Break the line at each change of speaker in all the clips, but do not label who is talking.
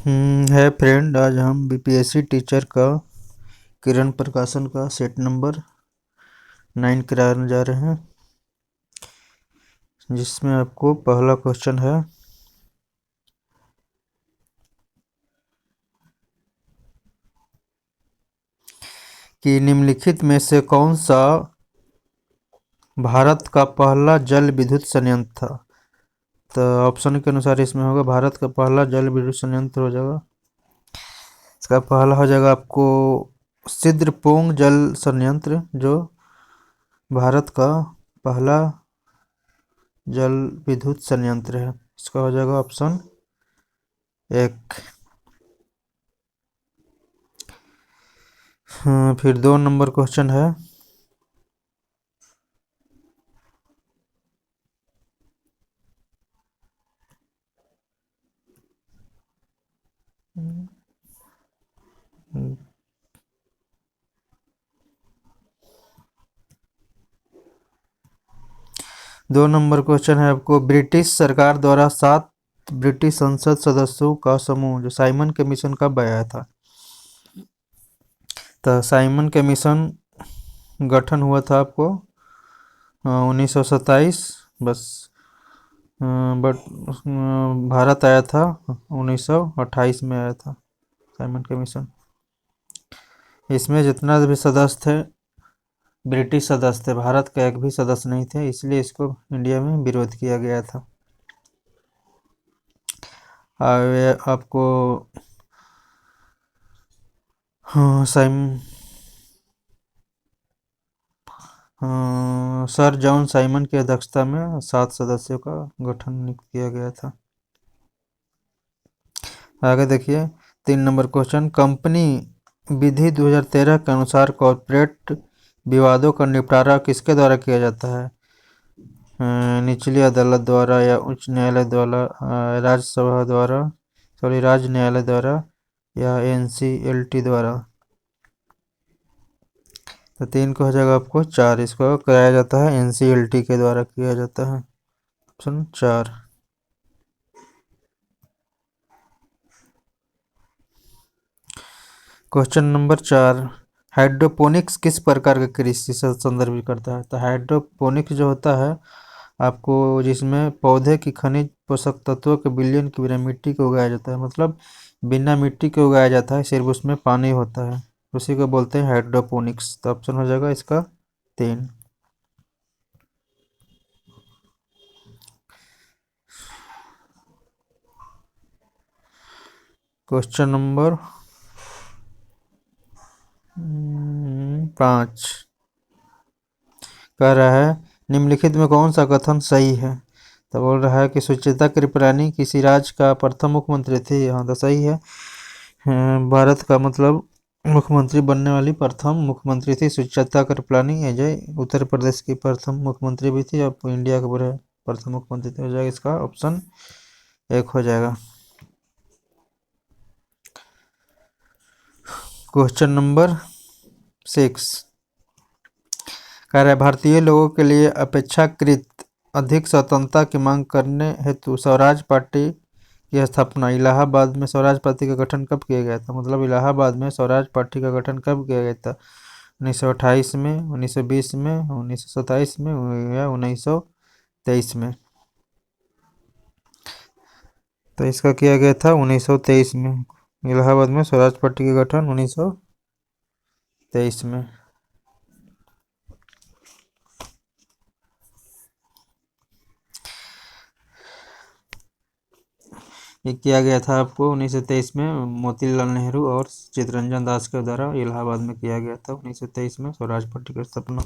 है फ्रेंड, आज हम बीपीएससी टीचर का किरण प्रकाशन का सेट नंबर 9 कराने जा रहे हैं, जिसमें आपको पहला क्वेश्चन है कि निम्नलिखित में से कौन सा भारत का पहला जल विद्युत संयंत्र था। तो ऑप्शन के अनुसार इसमें होगा भारत का पहला जल विद्युत संयंत्र हो जाएगा। इसका पहला हो जाएगा आपको सिद्रपोंग जल संयंत्र, जो भारत का पहला जल विद्युत संयंत्र है। इसका हो जाएगा ऑप्शन 1। फिर 2 नंबर क्वेश्चन है दो नंबर क्वेश्चन है आपको, ब्रिटिश सरकार द्वारा 7 ब्रिटिश संसद सदस्यों का समूह जो साइमन कमीशन कब आया था। तो साइमन कमीशन गठन हुआ था आपको 1927, बस बट भारत आया था 1928 में आया था साइमन कमीशन। इसमें जितना भी सदस्य थे ब्रिटिश सदस्य थे, भारत का एक भी सदस्य नहीं थे, इसलिए इसको इंडिया में विरोध किया गया था। आपको सर जॉन साइमन की अध्यक्षता में 7 सदस्यों का गठन किया गया था। आगे देखिए 3 नंबर क्वेश्चन, कंपनी विधि 2013 के अनुसार कॉर्पोरेट विवादों का निपटारा किसके द्वारा किया जाता है। निचली अदालत द्वारा या उच्च न्यायालय द्वारा, राज्यसभा द्वारा, राज्य न्यायालय द्वारा या एनसीएलटी द्वारा। तो 3 को हो जाएगा आपको 4, इसको कराया जाता है एनसीएलटी के द्वारा किया जाता है, ऑप्शन 4। क्वेश्चन नंबर 4, हाइड्रोपोनिक्स किस प्रकार के कृषि से संदर्भित करता है। तो हाइड्रोपोनिक्स जो होता है आपको, जिसमें पौधे की खनिज पोषक तत्वों के विलयन के बिना मिट्टी को उगाया जाता है, मतलब बिना मिट्टी के उगाया जाता है, सिर्फ उसमें पानी होता है, उसी को बोलते हैं हाइड्रोपोनिक्स। तो ऑप्शन हो जाएगा इसका 3। क्वेश्चन नंबर 5 कह रहा है निम्नलिखित में कौन सा कथन सही है। तो बोल रहा है कि सुचेता कृपलानी किसी राज्य का प्रथम मुख्यमंत्री थी। हाँ, तो सही है। भारत का मतलब मुख्यमंत्री बनने वाली प्रथम मुख्यमंत्री थी सुचेता कृपलानी। अजय उत्तर प्रदेश की प्रथम मुख्यमंत्री भी थी, अब इंडिया के पूरे प्रथम मुख्यमंत्री हो जाएगा। इसका ऑप्शन 1 हो जाएगा। क्वेश्चन नंबर 6 कह रहा है भारतीय लोगों के लिए अपेक्षाकृत अधिक स्वतंत्रता की मांग करने हेतु स्वराज पार्टी की स्थापना इलाहाबाद में स्वराज पार्टी का गठन कब किया गया था। मतलब इलाहाबाद में स्वराज पार्टी का गठन कब किया गया था, 1928 में, 1920 में, 1927 में या 1923 में। तो इसका किया गया था 1923 में। इलाहाबाद में स्वराज पार्टी का गठन 1923 में। ये किया गया था आपको 1923 में, मोतीलाल नेहरू और चित्तरंजन दास के द्वारा इलाहाबाद में किया गया था 1923 में स्वराज पार्टी का स्थापना।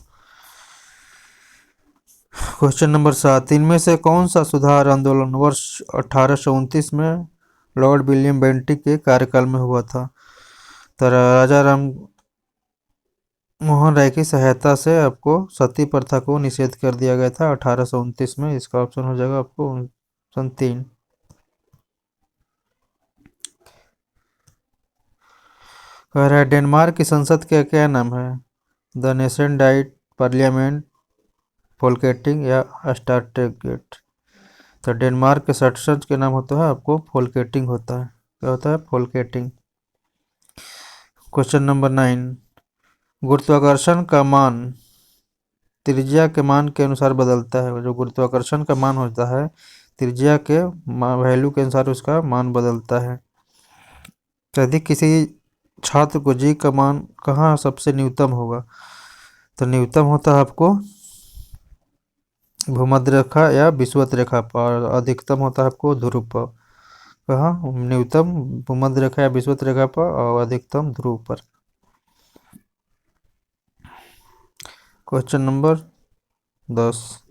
क्वेश्चन नंबर 7, इनमें से कौन सा सुधार आंदोलन वर्ष 1829 में लॉर्ड विलियम बेंटिक के कार्यकाल में हुआ था। तो राजा राम मोहन राय की सहायता से आपको सती प्रथा को निषेध कर दिया गया था 1829 में। इसका ऑप्शन हो जाएगा आपको ऑप्शन 3। कह रहा है डेनमार्क की संसद का क्या नाम है। द नेशन डाइट, पार्लियामेंट, फोल्केटिंग या स्टार्टेगेट। तो डेनमार्क के संसद के नाम होता है आपको फोल्केटिंग होता है। क्या होता है? फोल्केटिंग। क्वेश्चन नंबर 9, गुरुत्वाकर्षण का मान त्रिज्या के मान के अनुसार बदलता है। जो गुरुत्वाकर्षण का मान होता है त्रिज्या के वैल्यू के अनुसार उसका मान बदलता है। यदि किसी छात्र को जी का मान कहाँ सबसे न्यूनतम होगा, तो न्यूनतम होता है आपको भूमध्य रेखा या विषुवत रेखा पर, और अधिकतम होता है आपको ध्रुव पर। कहाँ? न्यूनतम भूमध्य रेखा या विषुवत रेखा पर और अधिकतम ध्रुव पर। क्वेश्चन नंबर 10,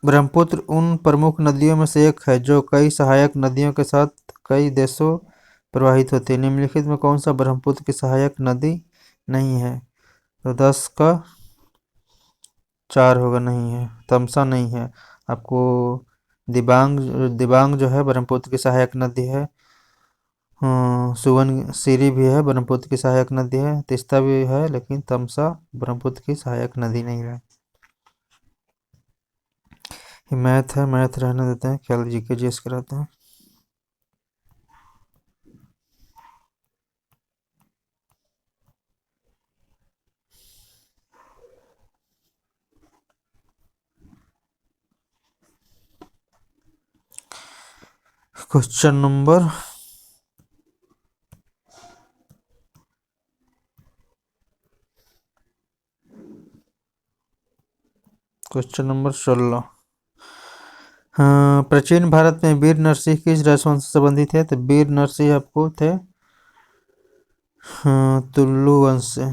ब्रह्मपुत्र उन प्रमुख नदियों में से एक है जो कई सहायक नदियों के साथ कई देशों प्रवाहित होती है। निम्नलिखित में कौन सा ब्रह्मपुत्र की सहायक नदी नहीं है? तो 10 का 4 होगा, नहीं है। तमसा नहीं है आपको। दिबांग दिबांग जो है ब्रह्मपुत्र की सहायक नदी है। सुवनसिरी भी है ब्रह्मपुत्र की सहायक नदी है। तीस्ता भी है, लेकिन तमसा ब्रह्मपुत्र की सहायक नदी नहीं है। ये मैथ है, मैथ रहने देते हैं, ख्याल जीके जीएस कराते हैं। क्वेश्चन नंबर 16, हाँ, प्राचीन भारत में वीर नरसिंह किस राजवंश से संबंधित है? तो वीर नरसिंह आपको थे, हाँ, तुलु वंश से।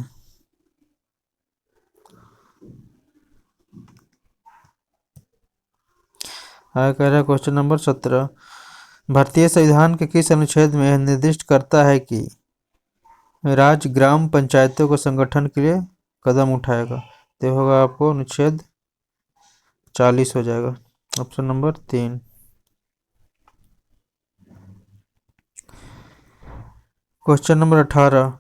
आगे कह रहा है क्वेश्चन नंबर 17, भारतीय संविधान के किस अनुच्छेद में यह निर्दिष्ट करता है कि राज्य ग्राम पंचायतों को संगठन के लिए कदम उठाएगा? तो होगा आपको अनुच्छेद 40 हो जाएगा, ऑप्शन नंबर 3। क्वेश्चन नंबर 18,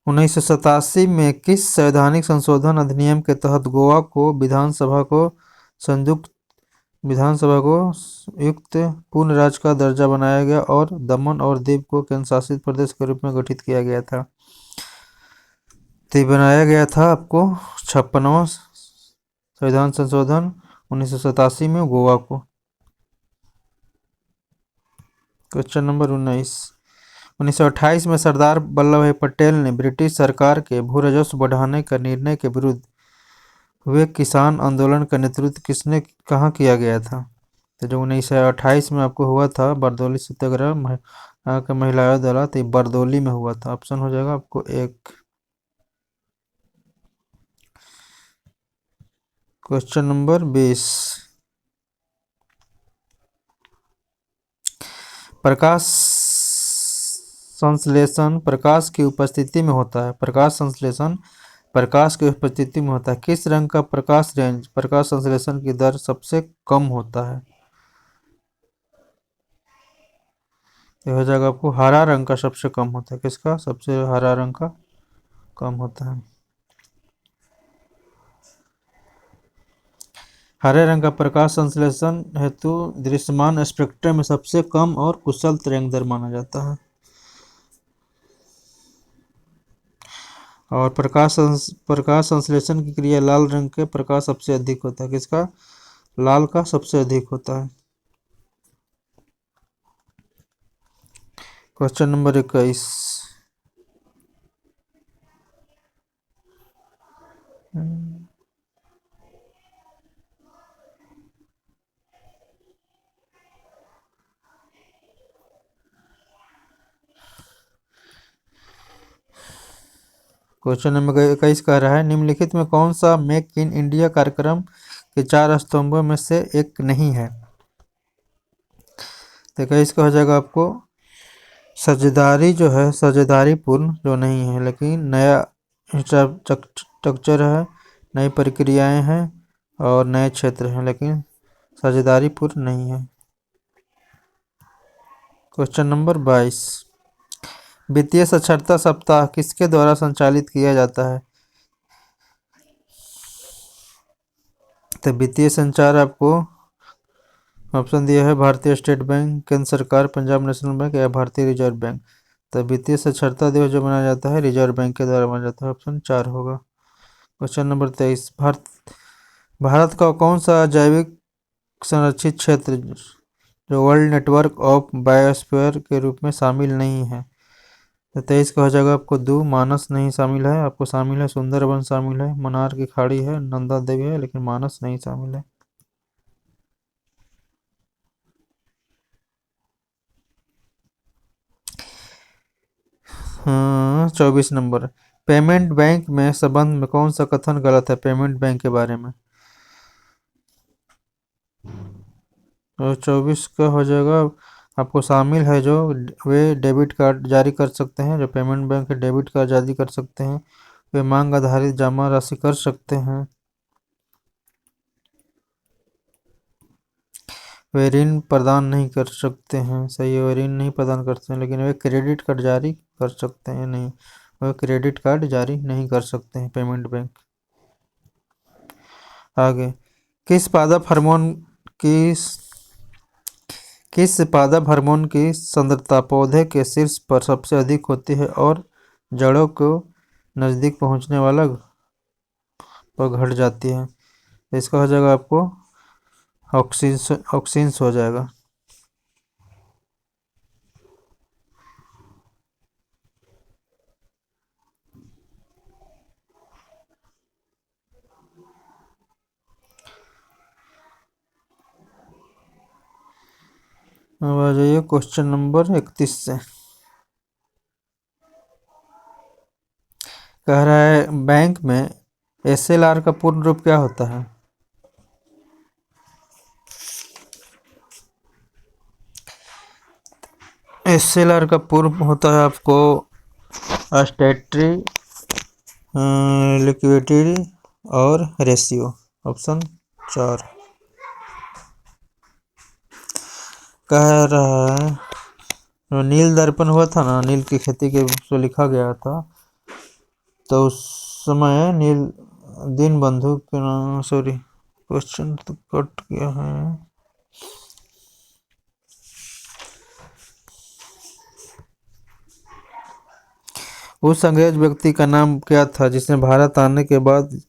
1987 में किस संवैधानिक संशोधन अधिनियम के तहत गोवा को विधानसभा को युक्त पूर्ण राज्य का दर्जा बनाया गया और दमन और दीव को केंद्र शासित प्रदेश के रूप में गठित किया गया था? तो बनाया गया था आपको 56वां संविधान संशोधन 1987 में गोवा को। क्वेश्चन नंबर 19, 1928 में सरदार वल्लभ भाई पटेल ने ब्रिटिश सरकार के भू राजस्व बढ़ाने का निर्णय के विरुद्ध हुए किसान आंदोलन का नेतृत्व किसने कहाँ किया गया था? तो जो 1928 में आपको हुआ था बरदौली सत्याग्रह, का महिलाओं द्वारा, तो बरदौली में हुआ था। ऑप्शन हो जाएगा आपको 1। क्वेश्चन नंबर 20, प्रकाश संश्लेषण प्रकाश की उपस्थिति में होता है। प्रकाश संश्लेषण प्रकाश की उपस्थिति में होता है। किस रंग का प्रकाश रेंज प्रकाश संश्लेषण की दर सबसे कम होता है? ये हो जाएगा आपको हरा रंग का सबसे कम होता है। किसका? सबसे हरा रंग का कम होता है। हरे रंग का प्रकाश संश्लेषण हेतु दृश्यमान स्पेक्ट्रम में सबसे कम और कुशल तरंग माना जाता है। और प्रकाश संश्लेषण की क्रिया लाल रंग के प्रकाश सबसे अधिक होता है। किसका? लाल का सबसे अधिक होता है। क्वेश्चन नंबर 21, क्वेश्चन नंबर 21 कह रहा है निम्नलिखित में कौन सा मेक इन इंडिया कार्यक्रम के 4 स्तंभों में से एक नहीं है? तो 21 का हो जाएगा आपको साझेदारी जो है, साझेदारी पूर्ण जो नहीं है, लेकिन नया स्ट्रक्चर है, नई प्रक्रियाएं हैं और नए क्षेत्र हैं, लेकिन साझेदारी पूर्ण नहीं है। क्वेश्चन नंबर 22, वित्तीय साक्षरता सप्ताह किसके द्वारा संचालित किया जाता है? तो वित्तीय संचार आपको ऑप्शन दिया है भारतीय स्टेट बैंक, केंद्र सरकार, पंजाब नेशनल बैंक या भारतीय रिजर्व बैंक। तो वित्तीय साक्षरता दिवस जो मनाया जाता है रिजर्व बैंक के द्वारा मनाया जाता है, ऑप्शन 4 होगा। क्वेश्चन नंबर 23, भारत का कौन सा जैविक संरक्षित क्षेत्र जो वर्ल्ड नेटवर्क ऑफ बायोस्फीयर के रूप में शामिल नहीं है? तो 23 का हो जाएगा आपको दो, मानस नहीं शामिल है, आपको शामिल है सुंदरबन शामिल है, मनार की खाड़ी है, नंदा देवी है, लेकिन मानस नहीं शामिल है। हाँ, 24 नंबर, पेमेंट बैंक में संबंध में कौन सा कथन गलत है पेमेंट बैंक के बारे में? तो 24 का हो जाएगा आपको शामिल है जो वे डेबिट कार्ड जारी कर सकते हैं, जो पेमेंट बैंक है डेबिट कार्ड जारी कर सकते हैं, वे मांग आधारित जमा राशि कर सकते हैं, वे ऋण प्रदान नहीं कर सकते हैं, सही है, वे ऋण नहीं प्रदान करते हैं, लेकिन वे क्रेडिट कार्ड जारी कर सकते हैं, नहीं, वे क्रेडिट कार्ड जारी नहीं कर सकते हैं पेमेंट बैंक। आगे, किस पादप हार्मोन की किस पादप हार्मोन की सांद्रता पौधे के शीर्ष पर सबसे अधिक होती है और जड़ों को नजदीक पहुंचने वाला पर घट जाती है? तो इसका हो जाएगा आपको ऑक्सिन्स हो जाएगा। अब आ जाइए क्वेश्चन नंबर 31 से। कह रहा है बैंक में एसएलआर का पूर्ण रूप क्या होता है? एसएलआर का पूर्ण होता है आपको स्टैट्यूटरी लिक्विडिटी और रेशियो, ऑप्शन 4। कह रहा है नील दर्पण हुआ था ना, नील की खेती के जो लिखा गया था, तो उस समय नील दीनबंधु के नाम, सॉरी क्वेश्चन तो कट गया है। उस अंग्रेज व्यक्ति का नाम क्या था जिसने भारत आने के बाद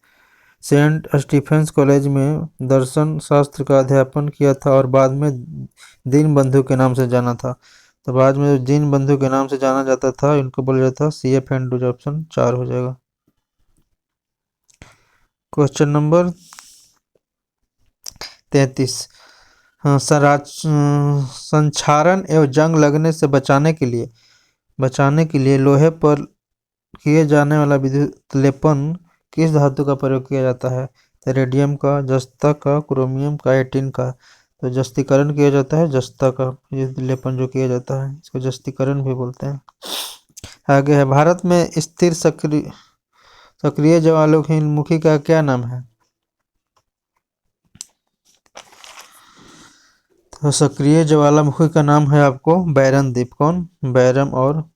सेंट स्टीफेंस कॉलेज में दर्शन शास्त्र का अध्यापन किया था और बाद में दीनबंधु के नाम से जाना था? तो बाद में जो दीनबंधु के नाम से जाना जाता था इनको बोला जाता था CF एंड्रूज, ऑप्शन 4 हो जाएगा। क्वेश्चन नंबर 33, हाँ, संक्षारण एवं जंग लगने से बचाने के लिए लोहे पर किए जाने वाला विद्युत लेपन किस धातु का प्रयोग किया जाता है? तो रेडियम का, जस्ता का, क्रोमियम का, एटिन का। तो जस्तीकरण किया जाता है जस्ता का, ये लेपन जो किया जाता है इसको जस्तीकरण भी बोलते हैं। आगे है, भारत में स्थिर सक्रिय ज्वालामुखी का क्या नाम है? तो सक्रिय ज्वालामुखी का नाम है आपको बैरन द्वीप। कौन? बैरम, और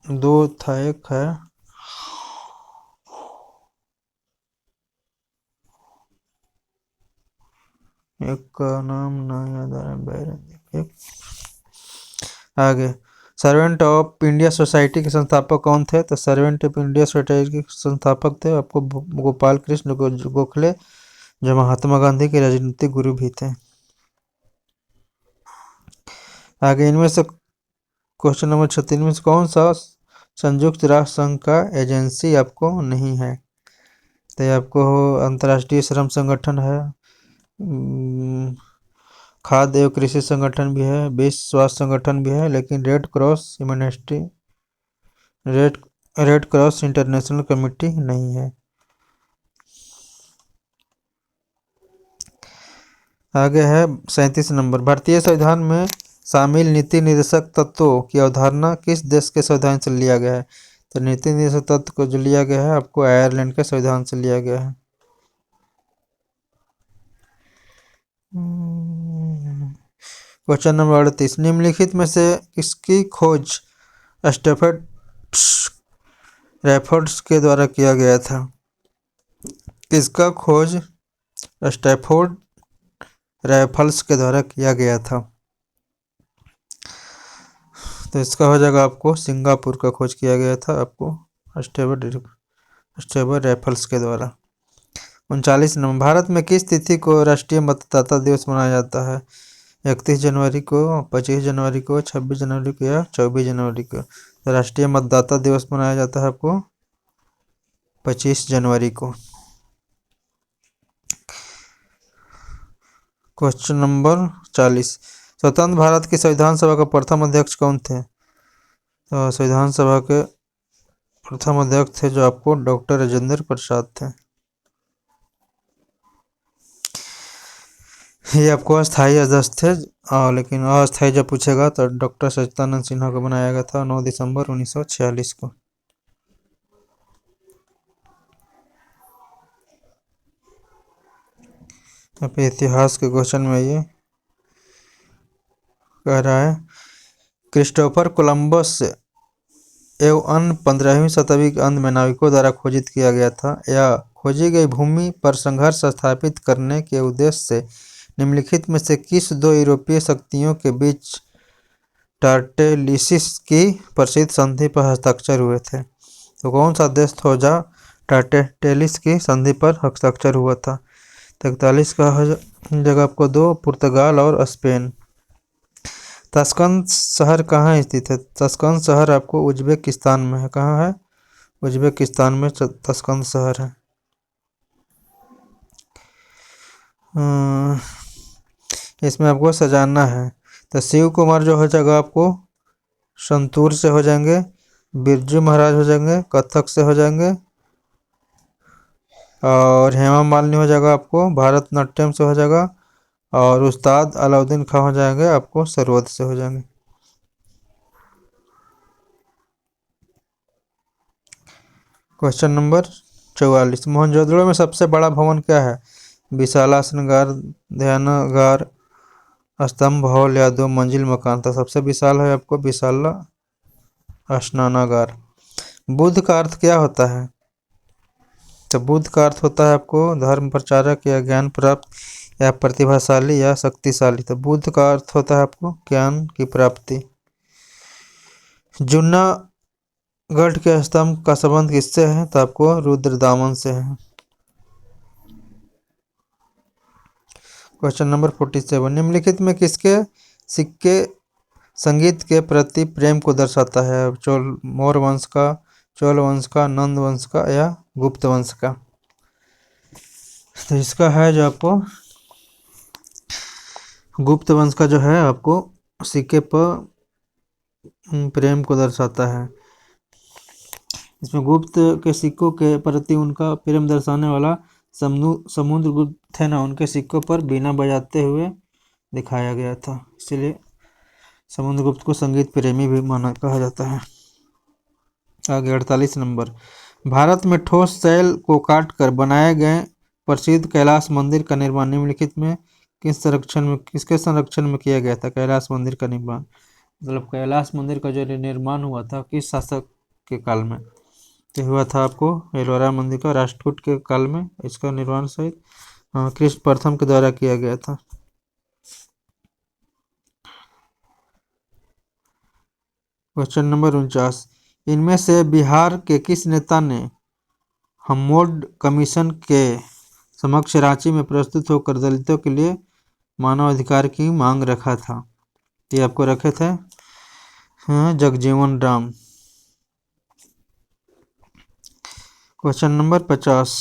दो था, एक है एक का नाम ना याद आ रहा, बैरन द्वीप एक। आगे, सर्वेंट ऑफ इंडिया सोसाइटी के संस्थापक कौन थे? तो सर्वेंट ऑफ इंडिया सोसाइटी के संस्थापक थे आपको गोपाल कृष्ण गोखले, जो महात्मा गांधी के राजनीतिक गुरु भी थे। आगे, इनमें से क्वेश्चन नंबर 36 में से कौन सा संयुक्त राष्ट्र संघ का एजेंसी आपको नहीं है? तो ये आपको अंतर्राष्ट्रीय श्रम संगठन है, खाद्य एवं कृषि संगठन भी है, विश्व स्वास्थ्य संगठन भी है, लेकिन red red cross international committee नहीं है। आगे है 37 नंबर, भारतीय संविधान में शामिल नीति निर्देशक तत्वों की अवधारणा किस देश के संविधान से लिया गया है? तो नीति निर्देशक तत्व को जो लिया गया है आपको आयरलैंड के संविधान से लिया गया है। क्वेश्चन नंबर 38, निम्नलिखित में से किसकी खोज स्टैफर्ड रैफर्ड्स के द्वारा किया गया था? किसका खोज स्टैफोर्ड राइफल्स के द्वारा किया गया था? तो इसका हो जाएगा आपको सिंगापुर का खोज किया गया था आपको स्टेबल राइफल्स के द्वारा। 39 नंबर, भारत में किस तिथि को राष्ट्रीय मतदाता दिवस मनाया जाता है? 31 जनवरी को, 25 जनवरी को, 26 जनवरी को या 24 जनवरी को? तो राष्ट्रीय मतदाता दिवस मनाया जाता है आपको 25 जनवरी को। क्वेश्चन नंबर 40, स्वतंत्र भारत की संविधान सभा का प्रथम अध्यक्ष कौन थे? तो संविधान सभा के प्रथम अध्यक्ष थे जो आपको डॉक्टर राजेंद्र प्रसाद थे। ये आपको अस्थायी अध्यक्ष थे, लेकिन अस्थायी जब पूछेगा तो डॉक्टर सच्चिदानंद सिन्हा को बनाया गया था 9 दिसंबर 1946 को। अब इतिहास के क्वेश्चन में ये कह रहा है, क्रिस्टोफर कोलंबस एवं अन्य 15वीं शताब्दी के अंत में नाविकों द्वारा खोजित किया गया था। यह खोजी गई भूमि पर संघर्ष स्थापित करने के उद्देश्य से निम्नलिखित में से किस दो यूरोपीय शक्तियों के बीच टार्टेलिसिस की प्रसिद्ध संधि पर हस्ताक्षर हुए थे? तो कौन सा देश था जहाँ टार्टेलिस की संधि पर हस्ताक्षर हुआ था? 43 का जगह आपको दो, पुर्तगाल और स्पेन। ताशकंद शहर कहाँ स्थित है? ताशकंद शहर आपको उज्बेकिस्तान में है। कहाँ है? उज्बेकिस्तान में ताशकंद शहर है। इसमें आपको सजाना है। तो शिव कुमार जो हो जाएगा आपको संतूर से हो जाएंगे, बिरजू महाराज हो जाएंगे कथक से हो जाएंगे, और हेमा मालिनी हो जाएगा आपको भारतनाट्यम से हो जाएगा, और उस्ताद अलाउद्दीन खां हो जाएंगे आपको सरवत से हो जाएंगे। क्वेश्चन नंबर 44, मोहनजोदड़ो में सबसे बड़ा भवन क्या है? विशालासनगार, ध्यानागार, स्तंभ हॉल या 2 मंजिल मकान? था सबसे विशाल है आपको विशाला स्नानागार। बुद्ध का अर्थ क्या होता है? तो बुद्ध का अर्थ होता है आपको धर्म प्रचारक या ज्ञान प्राप्त या प्रतिभाशाली या शक्तिशाली। तो बुद्ध का अर्थ होता है आपको ज्ञान की प्राप्ति। जूनागढ़ के स्तंभ का संबंध किससे है? तो आपको रुद्रदामन से है। क्वेश्चन नंबर 47, निम्नलिखित में किसके सिक्के संगीत के प्रति प्रेम को दर्शाता है? मौर्य वंश का, चोल वंश का, नंद वंश का या गुप्त वंश का? तो इसका है जो आपको गुप्त वंश का जो है आपको सिक्के पर प्रेम को दर्शाता है। इसमें गुप्त के सिक्कों के प्रति उनका प्रेम दर्शाने वाला समुद्रगुप्त थे ना, उनके सिक्कों पर बीना बजाते हुए दिखाया गया था, इसलिए समुद्रगुप्त को संगीत प्रेमी भी कहा जाता है। आगे 48 नंबर, भारत में ठोस शैल को काटकर बनाए गए प्रसिद्ध कैलाश मंदिर का निर्माण निम्नलिखित में किसके संरक्षण में किया गया था? कैलाश मंदिर का निर्माण मतलब कैलाश मंदिर का जो निर्माण हुआ था किस शासक के काल में? तो हुआ था आपको एलोरा मंदिर का राष्ट्रकूट के काल में इसका निर्माण शायद कृष्ण प्रथम के द्वारा किया गया था। क्वेश्चन नंबर 49, इनमें से बिहार के किस नेता ने हम्मोड कमीशन के समक्ष रांची में प्रस्तुत होकर दलितों के लिए मानवाधिकार की मांग रखा था? ये आपको रखे थे जगजीवन राम। क्वेश्चन नंबर 50,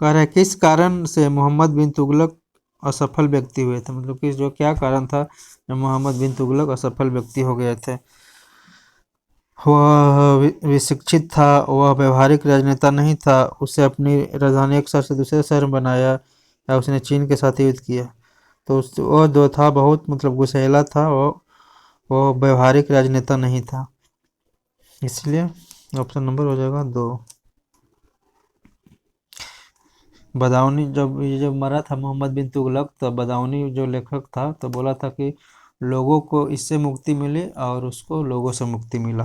कह रहा है किस कारण से मोहम्मद बिन तुगलक असफल व्यक्ति हुए थे? मतलब कि जो क्या कारण था जब मोहम्मद बिन तुगलक असफल व्यक्ति हो गए थे? वह विशिक्षित था, वह व्यवहारिक राजनेता नहीं था, उसे अपनी राजधानी एक शहर से दूसरे शहर में बनाया, या उसने चीन के साथ युद्ध किया। तो वह जो था बहुत मतलब गुस्सैला था, वो व्यवहारिक राजनेता नहीं था, इसलिए ऑप्शन नंबर हो जाएगा 2। बदाऊनी जब मरा था मोहम्मद बिन तुगलक, तो बदाऊनी जो लेखक था तो बोला था कि लोगों को इससे मुक्ति मिली और उसको लोगों से मुक्ति मिला।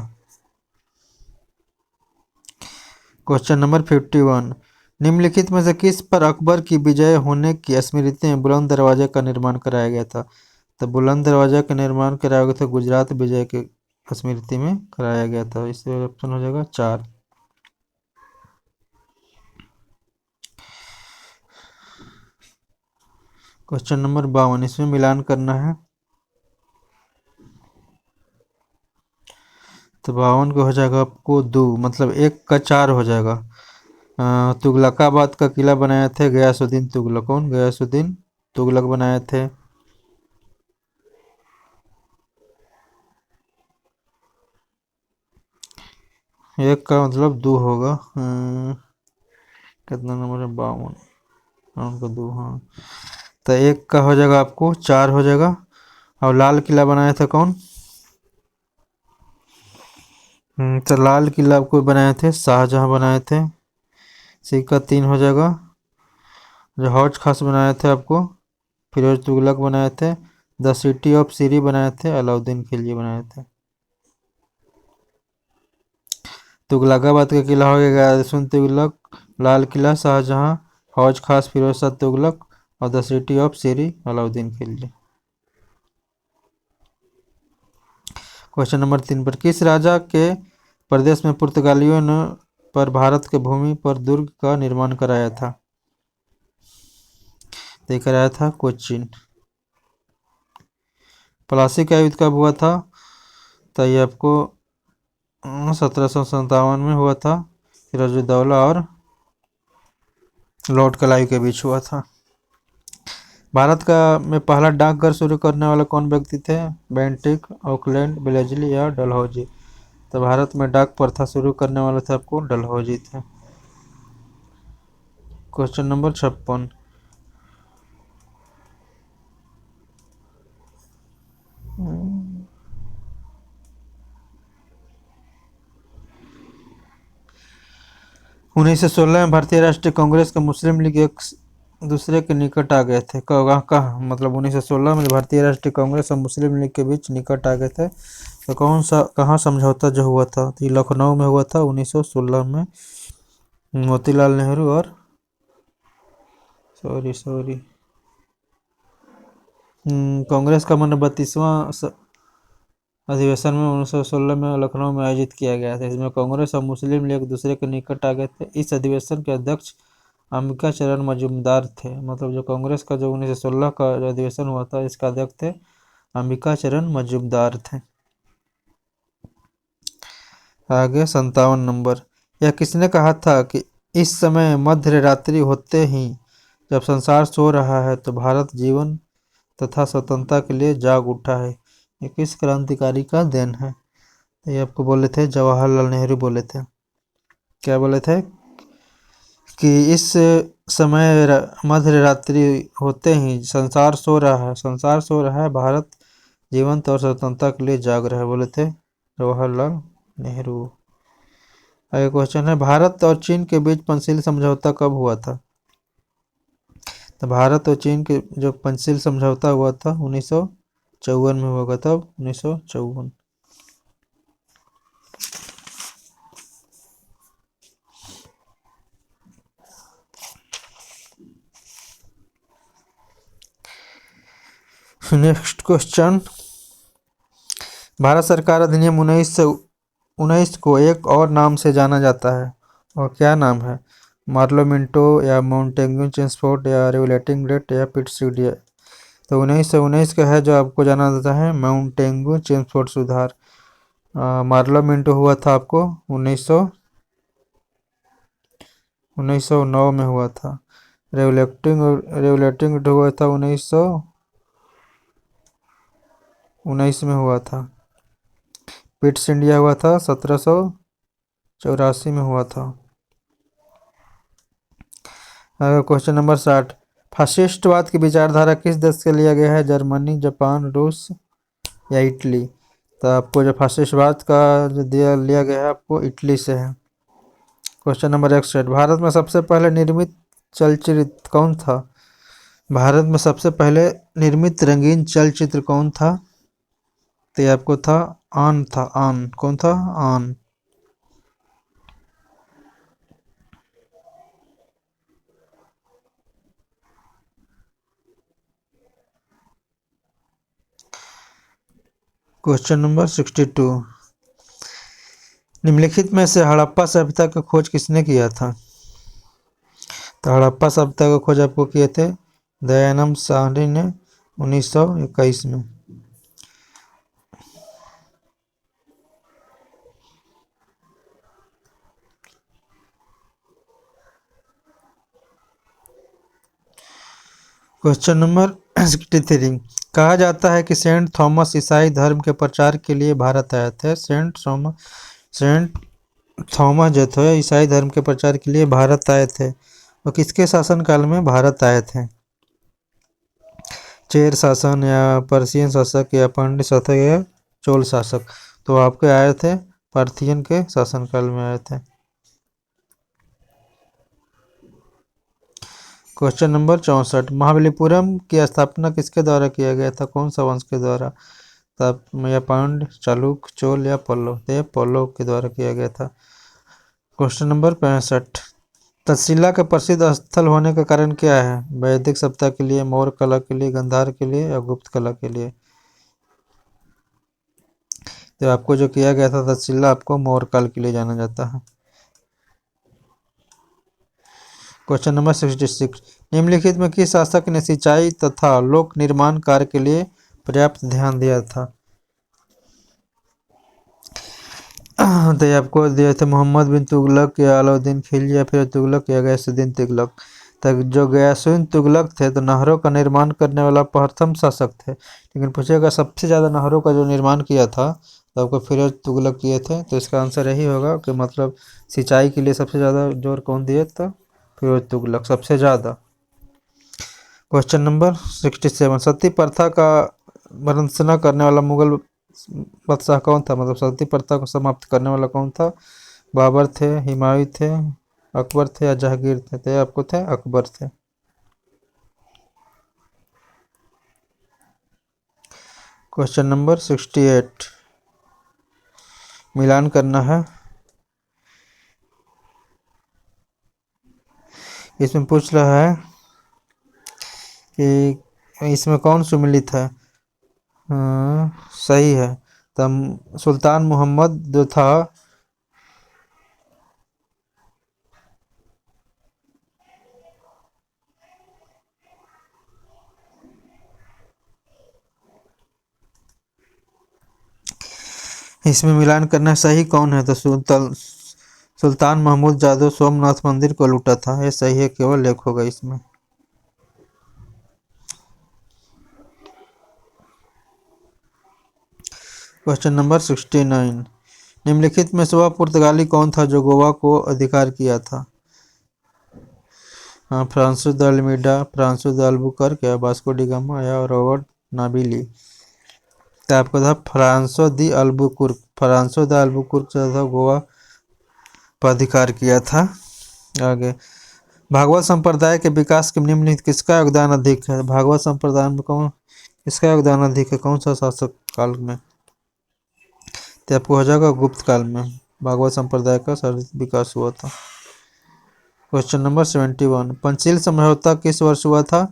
क्वेश्चन नंबर 51, निम्नलिखित में से किस पर अकबर की विजय होने की स्मृति में बुलंद दरवाजे का निर्माण कराया गया था? तो बुलंद दरवाजा का निर्माण कराया गया था गुजरात विजय के स्मृति में कराया गया था। इससे ऑप्शन हो जाएगा 4। क्वेश्चन नंबर 52, इसमें मिलान करना है। तो 52 को हो जाएगा आपको 2, मतलब 1 का 4 हो जाएगा। तुगलकाबाद का किला बनाए थे गयासुद्दीन तुगलक। कौन? गयासुद्दीन तुगलक बनाए थे। एक का मतलब 2 होगा। कितना नंबर है? 52 का 2, हाँ। तो 1 का हो जाएगा आपको 4 हो जाएगा। और लाल किला बनाया था कौन? तो लाल किला आपको बनाए थे शाहजहां बनाए थे। सी का 3 हो जाएगा। जो हौज खास बनाए थे आपको फिरोज तुगलक बनाए थे। द सिटी ऑफ सीरी बनाए थे अलाउद्दीन खिलजी बनाए थे। तुगलकाबाद का किला हो गया गयासुद्दीन तुगलक, लाल किला शाहजहां, हौज खास फिरोज शाह तुगलक और the city of Siri Alauddin Khilji. Question number 3 पर किस राजा के प्रदेश में पुर्तगालियों ने पर भारत के भूमि पर दुर्ग का निर्माण कराया था? तो कराया था कोचीन। प्लासी का युद्ध कब हुआ था? तो ये आपको 1757 में हुआ था। सिराजुद्दौला और लॉर्ड क्लाइव के बीच हुआ था। भारत का में पहला डाकघर शुरू करने वाला कौन व्यक्ति थे? बेंटिक, ऑकलैंड, बिलेजली या डलहौजी? तो भारत में डाक प्रथा शुरू करने वाले थे आपको डलहौजी थे। क्वेश्चन नंबर 56, 1916 में भारतीय राष्ट्रीय कांग्रेस का मुस्लिम लीग एक दूसरे के निकट आ गए थे। कहाँ मतलब 1916 में भारतीय राष्ट्रीय कांग्रेस और मुस्लिम लीग के बीच निकट आ गए थे। तो कौन सा कहाँ समझौता जो हुआ था? तो ये लखनऊ में हुआ था 1916 में। मोतीलाल नेहरू और सॉरी कांग्रेस का मन 32वां अधिवेशन में 1916 में लखनऊ में आयोजित किया गया था। इसमें कांग्रेस और मुस्लिम लीग एक दूसरे के निकट आ गए थे। इस अधिवेशन के अध्यक्ष अंबिका चरण मजूमदार थे। मतलब जो कांग्रेस का जो 1916 का जो अधिवेशन हुआ था इसका अध्यक्ष थे अंबिका चरण मजूमदार थे। आगे 57 नंबर, यह किसने कहा था कि इस समय मध्य रात्रि होते ही जब संसार सो रहा है तो भारत जीवन तथा स्वतंत्रता के लिए जाग उठा है? ये किस क्रांतिकारी का देन है? तो ये आपको बोले थे जवाहरलाल नेहरू बोले थे। क्या बोले थे? कि इस समय मध्य रात्रि होते ही संसार सो रहा है, संसार सो रहा है, भारत जीवंत और स्वतंत्रता के लिए जाग रहा है, बोले थे जवाहरलाल नेहरू। आगे क्वेश्चन है, भारत और चीन के बीच पंचशील समझौता कब हुआ था? तो भारत और चीन के जो पंचशील समझौता हुआ था 1954 में हुआ था। 1954। नेक्स्ट क्वेश्चन, भारत सरकार अधिनियम 1919 को एक और नाम से जाना जाता है, और क्या नाम है? मार्लोमेंटो या माउंटेन्यू चेम्सफोर्ड या रेगुलेटिंग रेट या पिट्सडीय? तो 1919 का है जो आपको जाना जाता है माउंटेन्यू चेम्सफोर्ड सुधार। मार्लोमेंटो हुआ था आपको 1909 में हुआ था। रेगुलेटिंग हुआ था 1919 में हुआ था। पिट्स इंडिया हुआ था 1784 में हुआ था। क्वेश्चन नंबर 60, फासिस्टवाद की विचारधारा किस देश से लिया गया है? जर्मनी, जापान, रूस या इटली? तो आपको जो फासिस्टवाद का जो लिया गया है आपको इटली से है। क्वेश्चन नंबर 61, भारत में सबसे पहले निर्मित चलचित्र कौन था? भारत में सबसे पहले निर्मित रंगीन चलचित्र कौन था? तो ये आपको था आन था। आन कौन था? आन। क्वेश्चन नंबर 62, निम्नलिखित में से हड़प्पा सभ्यता का खोज किसने किया था? तो हड़प्पा सभ्यता का खोज आपको किए थे दयानंद साहनी ने 1921 में। क्वेश्चन नंबर 63, कहा जाता है कि सेंट थॉमस ईसाई धर्म के प्रचार के लिए भारत आए थे। सेंट थॉमस जो थे ईसाई धर्म के प्रचार के लिए भारत आए थे, वो किसके शासनकाल में भारत आए थे? चेर शासन या पर्शियन शासक या पांड्य शासक या चोल शासक? तो आपके आए थे पार्थियन के शासनकाल में आए थे। क्वेश्चन नंबर 64, महाबलीपुरम की स्थापना किसके द्वारा किया गया था? कौन सा वंश के द्वारा? या पांड्य, चालुक्य, चोल या पल्लव? तो पल्लव के द्वारा किया गया था। क्वेश्चन नंबर 65, तक्षशिला का प्रसिद्ध स्थल होने का कारण क्या है? वैदिक सभ्यता के लिए, मौर्य कला के लिए, गांधार के लिए या गुप्त कला के लिए? तो आपको जो किया गया था तक्षशिला आपको मौर्य काल के लिए जाना जाता है। क्वेश्चन नंबर 66, निम्नलिखित में किस शासक ने सिंचाई तथा लोक निर्माण कार्य के लिए पर्याप्त ध्यान दिया था? तो आपको दिए थे मोहम्मद बिन तुगलक या अलाउद्दीन खिलजी या फिर तुगलक या गयासुद्दीन तुगलक। तक जो गयासुद्दीन तुगलक थे तो नहरों का निर्माण करने वाला प्रथम शासक थे, लेकिन पूछेगा सबसे ज़्यादा नहरों का जो निर्माण किया था तो आपको फिरोज तुगलक किए थे। तो इसका आंसर यही होगा कि मतलब सिंचाई के लिए सबसे ज़्यादा जोर कौन दिए? तो फिरोज तुगलक सबसे ज़्यादा। क्वेश्चन नंबर 67, सती प्रथा का भर्त्सना करने वाला मुगल बादशाह कौन था? मतलब सती प्रथा को समाप्त करने वाला कौन था? बाबर थे, हुमायूं थे, अकबर थे या जहांगीर थे? तो आपको थे अकबर थे। क्वेश्चन नंबर 68, मिलान करना है। इसमें पूछ रहा है कि इसमें कौन सुमिलित है? सही है। तब सुल्तान मोहम्मद जो था इसमें मिलान करना सही कौन है? तो सुल्तान महमूद जादव सोमनाथ मंदिर को लूटा था, ये सही है, केवल एक होगा इसमें। क्वेश्चन नंबर 69, निम्नलिखित में से वह पुर्तगाली कौन था जो गोवा को अधिकार किया था? हाँ, Francis de Almeida, Francis de Albuquerque या वास्को डी गामा या रॉबर्ट नाबिली? तो आपको था फ्रांसो दी अल्बुकुर्क। फ्रांसो द अल्बुकुर्क जो था गोवा पर अधिकार किया था। आगे, भागवत संप्रदाय के विकास के निम्नलिखित किसका योगदान अधिक है? भागवत संप्रदाय में कौन किसका योगदान अधिक है? कौन सा शासक काल में? तो आपको हो जाएगा गुप्त काल में भागवत संप्रदाय का सर्वाधिक विकास हुआ था। क्वेश्चन नंबर 71, पंचशील समझौता किस वर्ष हुआ था?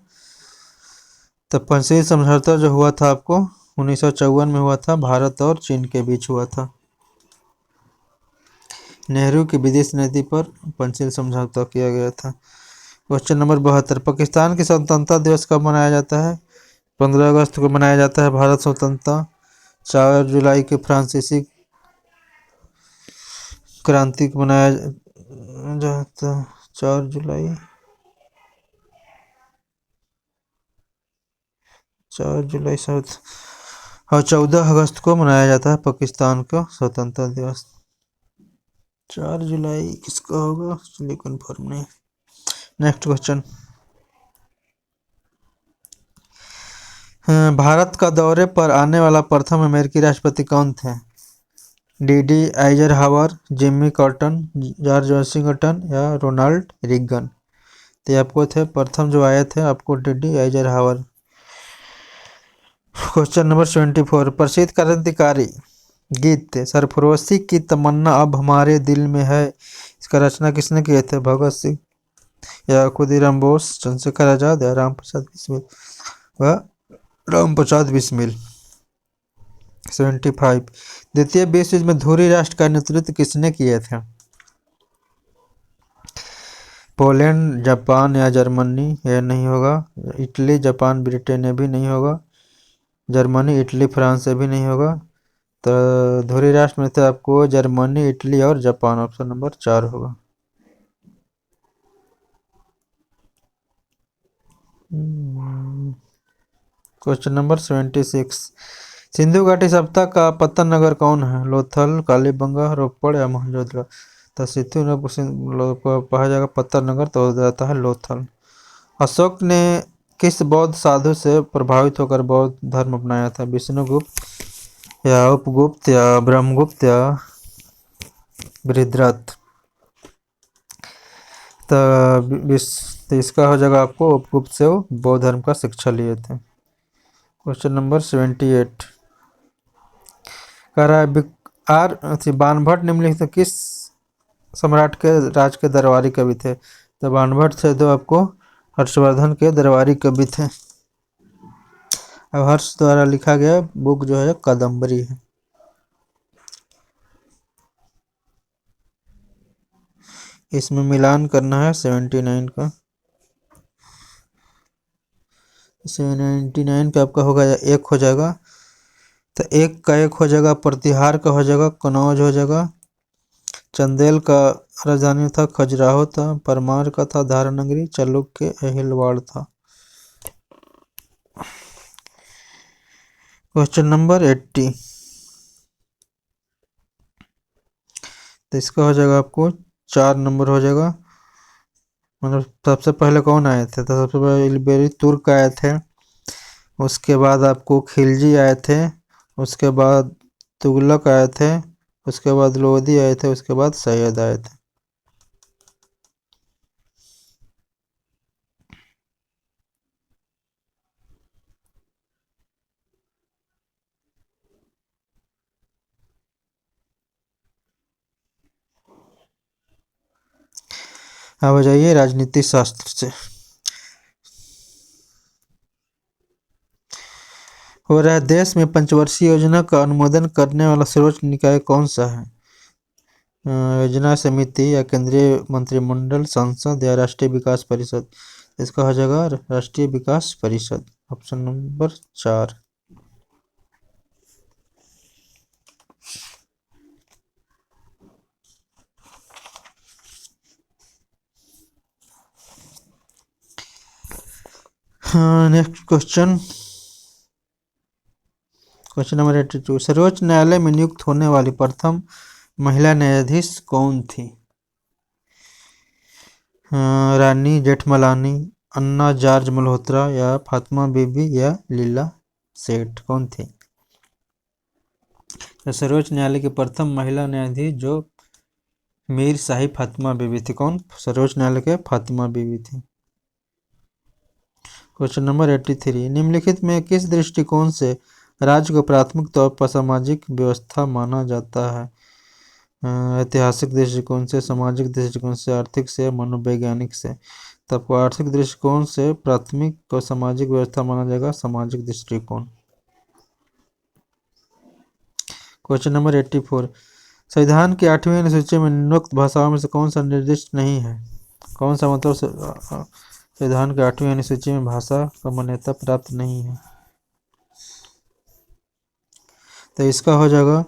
तो पंचशील समझौता जो हुआ था आपको 1954 में हुआ था, भारत और चीन के बीच हुआ था। नेहरू की विदेश नीति पर पंचशील समझौता किया गया था। क्वेश्चन नंबर 72, पाकिस्तान की स्वतंत्रता दिवस कब मनाया जाता है? 15 अगस्त को मनाया जाता है भारत स्वतंत्रता। 4 जुलाई के फ्रांसीसी क्रांति को मनाया जाता है 4 जुलाई 4 जुलाई शायद, और 14 अगस्त को मनाया जाता है पाकिस्तान का स्वतंत्रता दिवस। 4 जुलाई किसका होगा चलिए कंफर्म नहीं। नेक्स्ट क्वेश्चन, भारत का दौरे पर आने वाला प्रथम अमेरिकी राष्ट्रपति कौन थे? D Eisenhower, Jimmy Carter, George Washington या रोनाल्ड रीगन? तो आपको थे प्रथम जो आए थे आपको डी आइजनहावर। क्वेश्चन नंबर 74, प्रसिद्ध क्रांतिकारी गीत सरफरोशी की तमन्ना अब हमारे दिल में है, इसका रचना किसने किए थे? भगत सिंह या खुदीराम बोस, चंद्रशेखर आजाद या राम प्रसाद बिस्मिल? राम प्रसाद बिस्मिल। 75। द्वितीय विश्व युद्ध में धुरी राष्ट्र का नेतृत्व किसने किए थे? पोलैंड, जापान या जर्मनी? यह नहीं होगा। Italy, Japan, Britain? ये भी नहीं होगा। Germany, Italy, France? ये भी नहीं होगा। तो धुरी राष्ट्र में से आपको जर्मनी, इटली और जापान, ऑप्शन नंबर 4 होगा। Question number 76। सिंधु घाटी सभ्यता का पतन नगर कौन है? लोथल, कालीबंगा, रोपड़ या मोहनजोदड़ो? तो कहा जाएगा पतन नगर, तो हो जाता है लोथल। अशोक ने किस बौद्ध साधु से प्रभावित होकर बौद्ध धर्म अपनाया था? विष्णुगुप्त या उपगुप्त या ब्रह्मगुप्त या बृहद्रथ? तो इसका हो जाएगा आपको उपगुप्त से वो बौद्ध धर्म का शिक्षा लिए थे। क्वेश्चन नंबर 78 कह रहा है बाणभट्ट निम्नलिखित किस सम्राट के राज के दरबारी कवि थे? तो बाणभट्ट थे तो आपको हर्षवर्धन के दरबारी कवि थे। अब हर्ष द्वारा लिखा गया बुक जो है कादम्बरी है। इसमें मिलान करना है 79 का। 79 का आपका होगा एक हो जाएगा, तो एक का एक हो जाएगा, प्रतिहार का हो जाएगा, कनौज हो जाएगा, चंदेल का राजधानी था खजुराहो था, परमार का था धारानगरी, चालुक्य अहिलवाड़ था। Question number 80। तो इसका हो जाएगा आपको 4 नंबर हो जाएगा। मतलब सबसे पहले कौन आए थे? तो सबसे पहले इल्बेरी तुर्क आए थे, उसके बाद आपको खिलजी आए थे, उसके बाद तुगलक आए थे, उसके बाद लोधी आए थे, उसके बाद सैयद आए थे। अब आ जाइए राजनीति शास्त्र से। हो रहा है देश में पंचवर्षीय योजना का अनुमोदन करने वाला सर्वोच्च निकाय कौन सा है? योजना समिति या केंद्रीय मंत्रिमंडल, संसद या राष्ट्रीय विकास परिषद? इसका हो जाएगा राष्ट्रीय विकास परिषद, option number 4। Next question, question number 82। सर्वोच्च न्यायालय में नियुक्त होने वाली प्रथम महिला न्यायाधीश कौन थी? रानी जेठमलानी, अन्ना जॉर्ज मल्होत्रा या फातिमा बीबी या लीला सेठ? कौन थी? तो सर्वोच्च न्यायालय की प्रथम महिला न्यायाधीश जो मीर शाही फातिमा बीबी थी। कौन? सर्वोच्च न्यायालय के फातिमा बीबी थी। Question number 83। निम्नलिखित में किस दृष्टिकोण से राज्य को प्राथमिक तौर पर सामाजिक व्यवस्था माना जाता है? ऐतिहासिक दृष्टिकोण से, सामाजिक दृष्टिकोण से, आर्थिक से, मनोवैज्ञानिक से? तो आपको आर्थिक दृष्टिकोण से प्राथमिक और सामाजिक व्यवस्था माना जाएगा सामाजिक दृष्टिकोण। Question number 84। संविधान की 8वीं अनुसूची में निम्नोक्त भाषाओं में से कौन सा निर्दिष्ट नहीं है? कौन सा मतलब संविधान की 8वीं अनुसूची में भाषा का मान्यता प्राप्त नहीं है? तो इसका हो जाएगा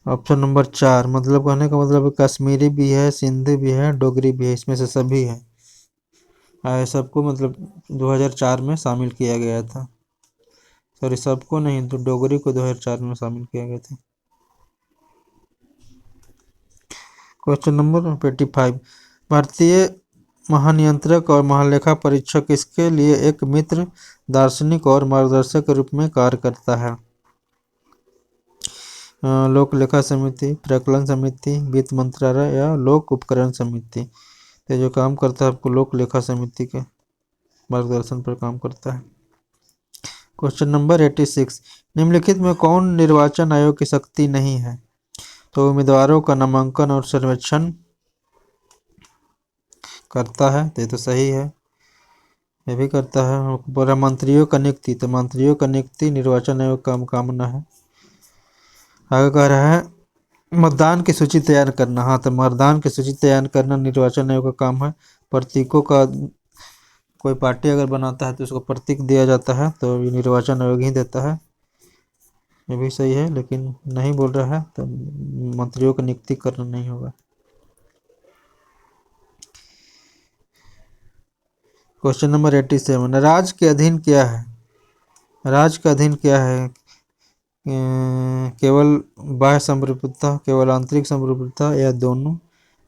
ऑप्शन नंबर 4। मतलब कहने का मतलब कश्मीरी भी है, सिंधी भी है, डोगरी भी है, इसमें से सभी है। सबको मतलब 2004 में शामिल किया गया था। सॉरी, सबको नहीं, तो डोगरी को 2004 में शामिल किया गया था। Question number 85। भारतीय महानियंत्रक और महालेखा परीक्षक इसके लिए एक मित्र, दार्शनिक और मार्गदर्शक के रूप में कार्य करता है? लोक लेखा समिति, प्राक्कलन समिति, वित्त मंत्रालय या लोक उपकरण समिति? तो जो काम करता है आपको लोक लेखा समिति के मार्गदर्शन पर काम करता है। Question number 86। निम्नलिखित में कौन निर्वाचन आयोग की शक्ति नहीं है? तो उम्मीदवारों का नामांकन और सर्वेक्षण करता है, तो ये तो सही है, ये भी करता है। बोला मंत्रियों का नियुक्ति, तो मंत्रियों का नियुक्ति निर्वाचन आयोग का कामना है। आगे कह रहा है मतदान की सूची तैयार करना। हाँ, तो मतदान की सूची तैयार करना निर्वाचन आयोग का काम है। प्रतीकों का कोई पार्टी अगर बनाता है तो उसको प्रतीक दिया जाता है, तो ये निर्वाचन आयोग ही देता है। ये भी सही है, लेकिन नहीं बोल रहा है तो मंत्रियों की नियुक्ति करना नहीं होगा। क्वेश्चन नंबर 87, राज्य के अधीन क्या है? राज्य का अधीन क्या है? केवल बाह्य संप्रभुता, केवल आंतरिक संप्रभुता, या दोनों,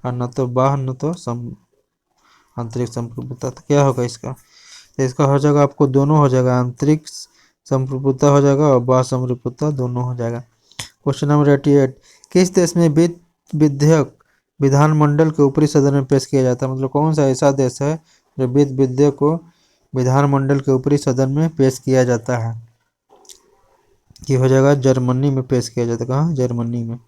और न तो बाह्य न तो आंतरिक संप्रभुता। तो क्या होगा इसका? तो इसका हो जाएगा आपको दोनों हो जाएगा, आंतरिक संप्रभुता हो जाएगा और बाह्य संप्रभुता दोनों हो जाएगा। क्वेश्चन नंबर 88, किस देश में वित्त विधेयक विधानमंडल के ऊपरी सदन में पेश किया जाता है? मतलब कौन सा ऐसा देश है जो वित्त विधेयक को विधानमंडल के ऊपरी सदन में पेश किया जाता है? ये हो जाएगा जर्मनी में पेश किया जाता है। कहाँ? जर्मनी में।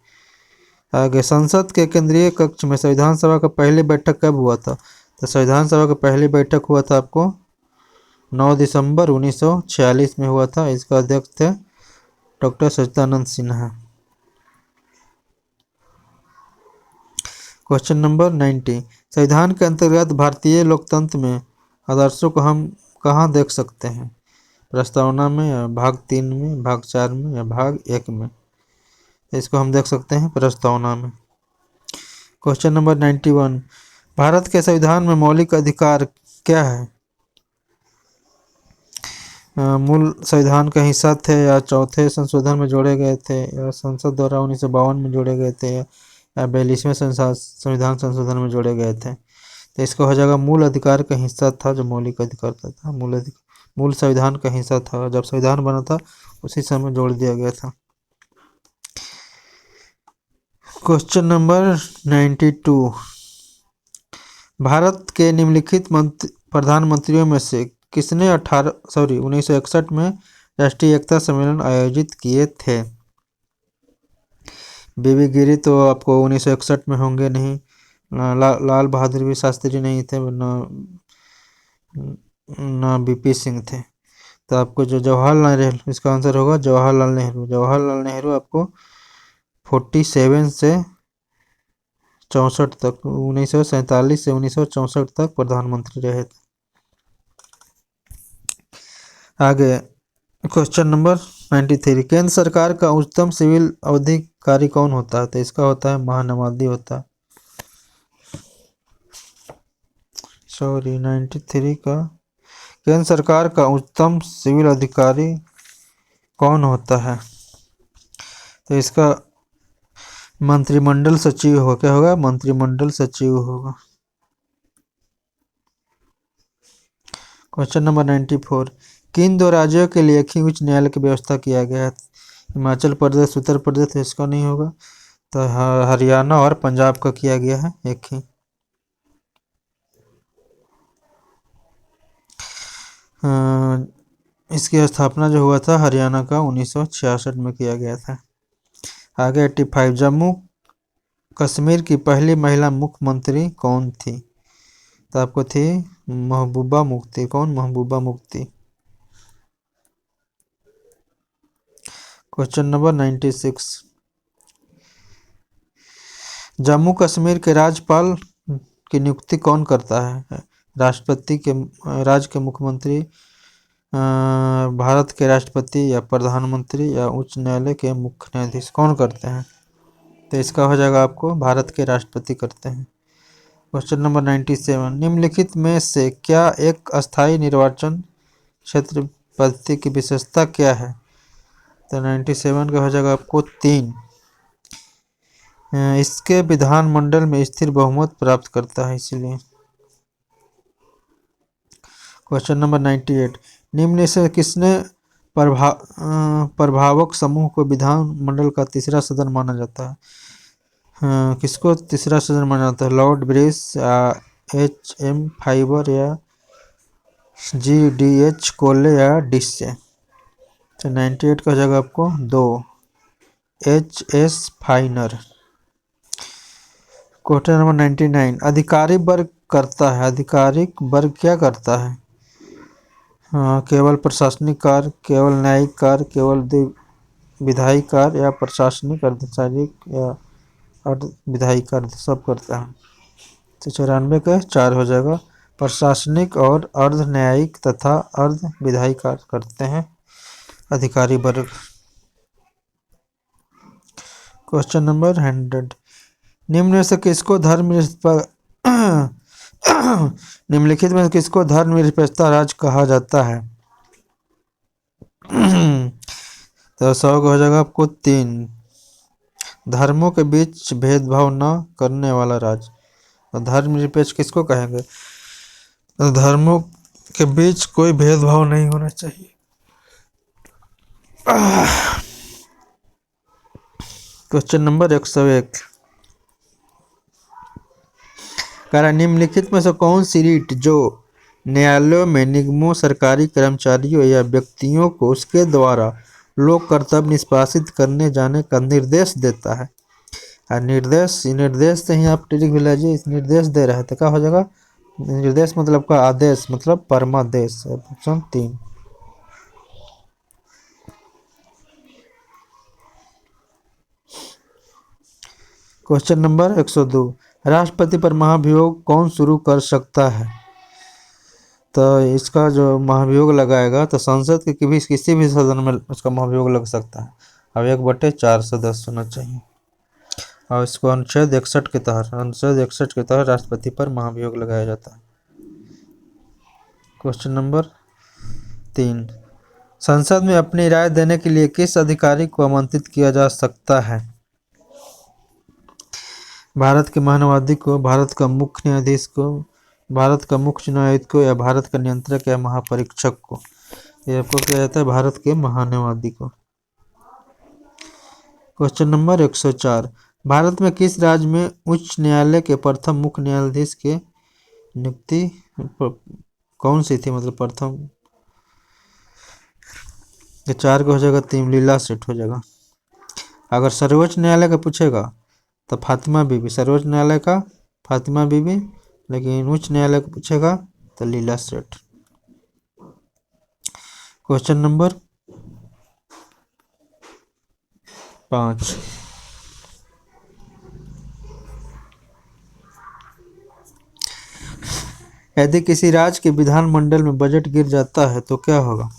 आगे, संसद के केंद्रीय कक्ष में संविधान सभा का पहली बैठक कब हुआ था? तो संविधान सभा का पहली बैठक हुआ था आपको 9 दिसंबर 1946 में हुआ था। इसका अध्यक्ष थे डॉक्टर सच्चिदानंद सिन्हा। क्वेश्चन नंबर 90, संविधान के अंतर्गत भारतीय लोकतंत्र में आदर्शों को हम कहाँ देख सकते हैं? प्रस्तावना में, या भाग 3 में, भाग 4 में, या भाग 1 में? इसको हम देख सकते हैं प्रस्तावना में। क्वेश्चन नंबर 91, भारत के संविधान में मौलिक अधिकार क्या है? मूल संविधान का हिस्सा थे, या चौथे संशोधन में जोड़े गए थे, या संसद द्वारा 1952 में जोड़े गए थे, या 42वें संविधान संशोधन में जोड़े गए थे? तो इसको हो जाएगा मूल अधिकार का हिस्सा था, जो मौलिक अधिकार था। मूल संविधान का हिस्सा था, जब संविधान बना था उसी समय जोड़ दिया गया था। क्वेश्चन नंबर 92, भारत के निम्नलिखित प्रधानमंत्रियों में से किसने 1961 में राष्ट्रीय एकता सम्मेलन आयोजित किए थे? बीबी गिरी तो आपको 1961 में होंगे नहीं, लाल बहादुर भी शास्त्री नहीं थे, न बीपी सिंह थे। तो आपको जो जवाहरलाल नेहरू, इसका आंसर होगा जवाहरलाल नेहरू। जवाहरलाल नेहरू आपको 47 से 64 तक, 1947 से 1964 तक प्रधानमंत्री रहे थे। आगे, क्वेश्चन नंबर 93, केंद्र सरकार का उच्चतम सिविल अधिकारी कौन होता है? तो इसका होता है महानवादी होता है। 93 का केंद्र सरकार का उच्चतम सिविल अधिकारी कौन होता है? तो इसका मंत्रिमंडल सचिव हो, क्या होगा? मंत्रिमंडल सचिव होगा। क्वेश्चन नंबर 94, किन दो राज्यों के लिए एक ही उच्च न्यायालय की व्यवस्था किया गया है? हिमाचल प्रदेश, उत्तर प्रदेश, इसका नहीं होगा। तो हरियाणा और पंजाब का किया गया है एक ही। इसकी स्थापना जो हुआ था हरियाणा का 1966 में किया गया था। आगे 85, जम्मू कश्मीर की पहली महिला मुख्यमंत्री कौन थी? तो आपको थी महबूबा मुफ्ती। कौन? महबूबा मुफ्ती। क्वेश्चन नंबर 96, जम्मू कश्मीर के राज्यपाल की नियुक्ति कौन करता है? राष्ट्रपति के, राज्य के मुख्यमंत्री, भारत के राष्ट्रपति, या प्रधानमंत्री, या उच्च न्यायालय के मुख्य न्यायाधीश? कौन करते हैं? तो इसका हो जाएगा आपको भारत के राष्ट्रपति करते हैं। क्वेश्चन नंबर 97, निम्नलिखित में से क्या एक अस्थायी निर्वाचन क्षेत्र पद्धति की विशेषता क्या है? तो 97 का हो जाएगा आपको 3, इसके विधानमंडल में स्थिर बहुमत प्राप्त करता है, इसीलिए। क्वेश्चन नंबर 98, निम्न से किसने प्रभावक समूह को विधानमंडल का तीसरा सदन माना जाता है? किसको तीसरा सदन माना जाता है? लॉर्ड ब्रिस, या HM फाइबर, या GDH कोले, या डिस्से? तो 98 का जगह आपको 2, HS फाइनर। क्वेश्चन नंबर 99, अधिकारी वर्ग करता है, आधिकारिक वर्ग क्या करता है? केवल प्रशासनिक कार्य, केवल न्यायिक कार्य, केवल विधायी कार्य या प्रशासनिक, अर्धशारीरिक या अर्ध विधायी कार्य सब करते हैं। तो 94 के 4 हो जाएगा। प्रशासनिक और अर्ध न्यायिक तथा अर्ध विधायी कार्य करते हैं अधिकारी वर्ग। क्वेश्चन नंबर 100, निम्न में से किसको निम्नलिखित में किसको धर्मनिरपेक्षता राज्य कहा जाता है? तो 100 हो जाएगा आपको 3, धर्मों के बीच भेदभाव न करने वाला राज्य। तो धर्मनिरपेक्ष किसको कहेंगे? तो धर्मों के बीच कोई भेदभाव नहीं होना चाहिए। क्वेश्चन नंबर 101, निम्नलिखित में से कौन सी रीट जो न्यायालयों में निगमों, सरकारी कर्मचारियों या व्यक्तियों को उसके द्वारा लोक कर्तव्य निष्पादित करने जाने का निर्देश देता है? निर्देश से ही आप टिक भिलाइए, इस निर्देश दे रहे थे, क्या हो जाएगा? निर्देश मतलब का आदेश, मतलब परमादेश। ऑप्शन 3। क्वेश्चन नंबर 102, राष्ट्रपति पर महाभियोग कौन शुरू कर सकता है? तो इसका जो महाभियोग लगाएगा तो संसद के किसी भी सदन में उसका महाभियोग लग सकता है। अब 1/4 सदस्य होना चाहिए और इसको अनुच्छेद 61 के तहत राष्ट्रपति पर महाभियोग लगाया जाता है। क्वेश्चन नंबर 3, संसद में अपनी राय देने के लिए किस अधिकारी को आमंत्रित किया जा सकता है? भारत के महान्यायवादी को, भारत का मुख्य न्यायाधीश को, भारत का मुख्य चुनाव आयुक्त को, या भारत का नियंत्रक या महापरीक्षक को? ये आपको क्या जाता है? भारत के महान्यायवादी को। क्वेश्चन नंबर 104, भारत में किस राज्य में उच्च न्यायालय के प्रथम मुख्य न्यायाधीश के नियुक्ति कौन सी थी? मतलब प्रथम। ये 4 का हो जाएगा 3, लीला सेठ हो जाएगा। अगर सर्वोच्च न्यायालय का पूछेगा तो फातिमा बीबी, सर्वोच्च न्यायालय का फातिमा बीबी, लेकिन उच्च न्यायालय को पूछेगा तो लीला सेठ। क्वेश्चन नंबर 5, यदि किसी राज्य के विधानमंडल में बजट गिर जाता है तो क्या होगा?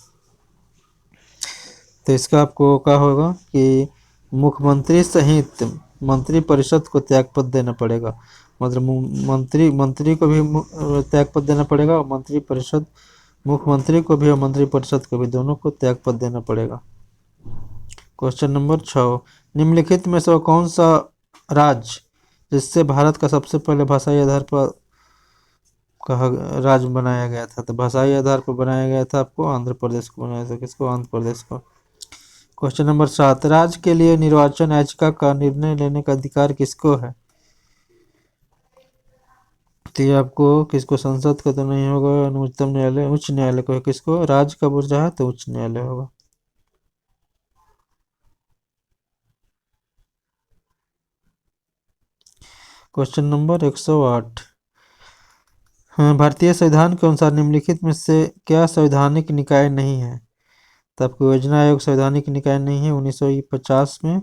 तो इसका आपको क्या होगा कि मुख्यमंत्री सहित मंत्रिपरिषद को त्यागपत्र देना पड़ेगा। मतलब मंत्री को भी त्यागपत्र देना पड़ेगा और मंत्रिपरिषद, मुख्यमंत्री को भी और मंत्रिपरिषद को भी, दोनों को त्यागपत्र देना पड़ेगा। क्वेश्चन नंबर 6, निम्नलिखित में से कौन सा राज्य जिससे भारत का सबसे पहले भाषाई आधार पर कहा राज्य बनाया गया था? तो भाषाई आधार पर बनाया गया था आपको आंध्र प्रदेश को बनाया था। किसको? आंध्र प्रदेश को। क्वेश्चन नंबर 7, राज्य के लिए निर्वाचन याचिका का निर्णय लेने का अधिकार किसको है? तो ये आपको किसको? संसद का तो नहीं होगा, उच्चतम न्यायालय, उच्च न्यायालय को है। किसको? राज्य का बुर्जा है तो उच्च न्यायालय होगा। क्वेश्चन नंबर 108, भारतीय संविधान के अनुसार निम्नलिखित में से क्या संवैधानिक निकाय नहीं है? तो आपको योजना आयोग संवैधानिक निकाय नहीं है। 1950 में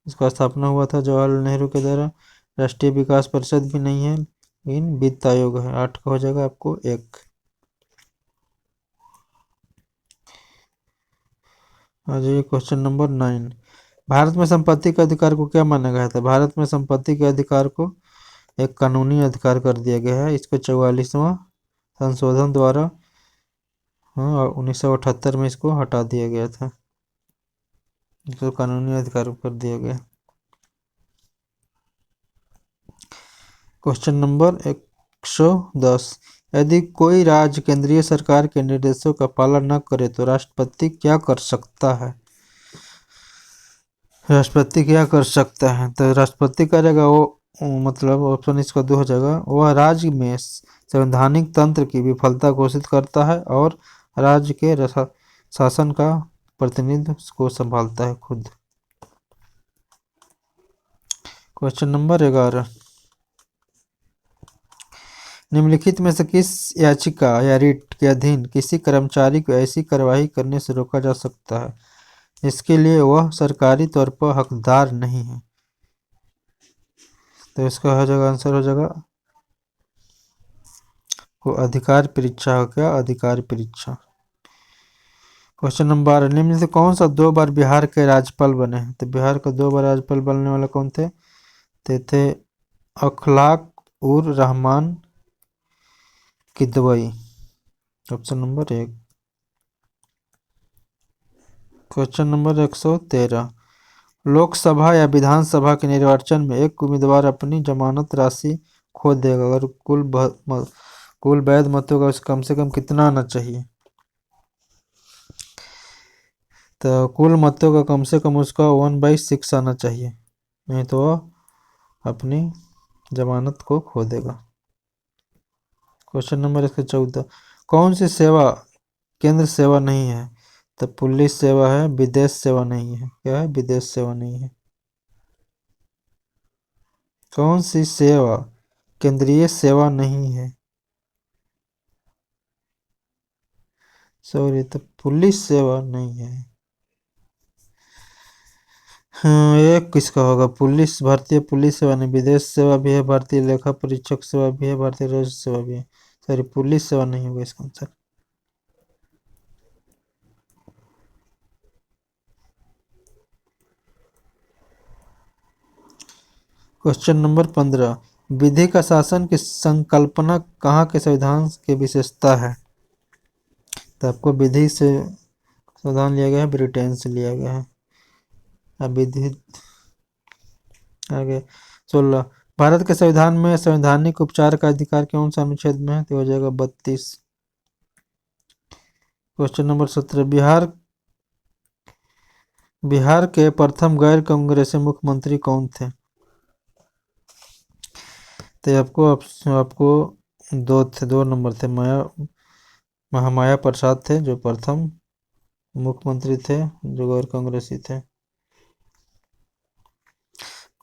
इसका स्थापना हुआ था जवाहरलाल नेहरू के द्वारा। राष्ट्रीय विकास परिषद भी नहीं है, लेकिन वित्त आयोग है। 8 का हो जाएगा आपको 1। आ जाइए क्वेश्चन नंबर 9, भारत में संपत्ति के अधिकार को क्या माना गया था? भारत में संपत्ति के अधिकार को एक कानूनी अधिकार कर दिया गया है। इसको 44वां संशोधन द्वारा 1978 में इसको हटा दिया गया था, इसको कानूनी अधिकार कर दिया गया। क्वेश्चन नंबर 110, यदि कोई राज्य केंद्रीय सरकार के निर्देशों का पालन न करे तो राष्ट्रपति क्या कर सकता है? राष्ट्रपति क्या कर सकता है? तो राष्ट्रपति करेगा वो, मतलब ऑप्शन इसका 2 हो जाएगा, वह राज्य में संवैधानिक तंत्र की विफलता घोषित करता है और राज्य के शासन का प्रतिनिधित्व को संभालता है खुद। क्वेश्चन नंबर 11, निम्नलिखित में से किस याचिका या रिट के अधीन किसी कर्मचारी को ऐसी कार्यवाही करने से रोका जा सकता है? इसके लिए वह सरकारी तौर पर हकदार नहीं है। तो इसका हो जाएगा आंसर हो जाएगा वो अधिकार परीक्षा हो गया, अधिकार परीक्षा। क्वेश्चन नंबर 12, निम्न से कौन सा 2 बार बिहार के राज्यपाल बने हैं? तो बिहार का 2 बार राज्यपाल बनने वाला कौन थे? ते थे अखलाक उर Rahman Kidwai. Option number 1। Question number 113, Lok Sabha या विधानसभा के निर्वाचन में एक उम्मीदवार अपनी जमानत राशि खो देगा अगर कुल वैध मतों का कम से कम कितना आना चाहिए? तो कुल मतों का कम से कम उसका 1/6 आना चाहिए, नहीं तो वह अपनी जमानत को खो देगा। क्वेश्चन नंबर 114, कौन सी सेवा केंद्र सेवा नहीं है? तो पुलिस सेवा है, विदेश सेवा नहीं है। क्या है? विदेश सेवा नहीं है। कौन सी सेवा केंद्रीय सेवा नहीं है? सॉरी, तो पुलिस सेवा नहीं है। हाँ, एक किसका होगा? पुलिस, भारतीय पुलिस सेवा नहीं, विदेश सेवा भी है, भारतीय लेखा परीक्षक सेवा भी है, भारतीय राजस्व सेवा भी है। सॉरी, पुलिस सेवा नहीं होगा इसका आंसर। क्वेश्चन नंबर 15, विधि का शासन की संकल्पना कहाँ के संविधान की विशेषता है? तो आपको विधि से संविधान लिया गया है, ब्रिटेन से लिया गया है। अब विधि आगे 16, भारत के संविधान में संवैधानिक उपचार का अधिकार कौन सा अनुच्छेद में है? तो हो जाएगा 32। क्वेश्चन नंबर 17, बिहार के प्रथम गैर कांग्रेसी मुख्यमंत्री कौन थे? तो आपको दो नंबर थे। महामाया प्रसाद थे जो प्रथम मुख्यमंत्री थे, जो गैर कांग्रेसी थे।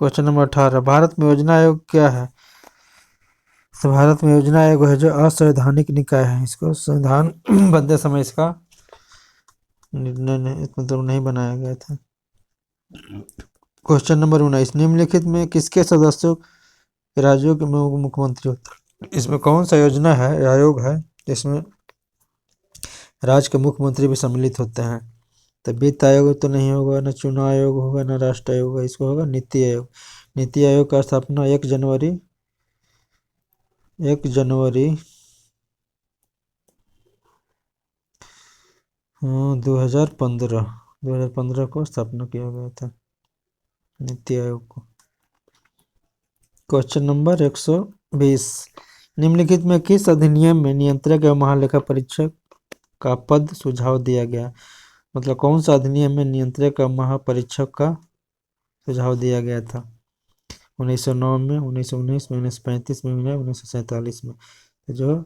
क्वेश्चन नंबर 18, भारत में योजना आयोग क्या है? तो भारत में योजना आयोग है जो असंवैधानिक निकाय है। इसको संविधान बनते समय इसका निर्णय नहीं बनाया गया था। क्वेश्चन नंबर 19, निम्नलिखित में किसके सदस्यों राज्यों के मुख्यमंत्री होते हैं? इसमें कौन सा योजना है, आयोग है जिसमें राज्य के मुख्यमंत्री भी सम्मिलित होते हैं? तो वित्त आयोग तो नहीं होगा, न चुनाव आयोग होगा, न राष्ट्र आयोग होगा, इसको होगा नीति आयोग। नीति आयोग का स्थापना 1 जनवरी 2015 को स्थापना किया गया था नीति आयोग को। क्वेश्चन नंबर 120, निम्नलिखित में किस अधिनियम में नियंत्रक एवं महालेखा परीक्षक का पद सुझाव दिया गया? मतलब कौन सा अधिनियम में नियंत्रक एवं महापरीक्षक का सुझाव दिया गया था? 1909 में, 1919 में, 1935 में, 1947 में। तो जो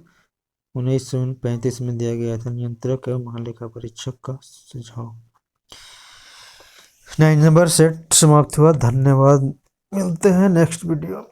1935 में दिया गया था, नियंत्रक एवं महालेखा परीक्षक का सुझाव। 9 नंबर सेट समाप्त हुआ। धन्यवाद, मिलते हैं नेक्स्ट वीडियो।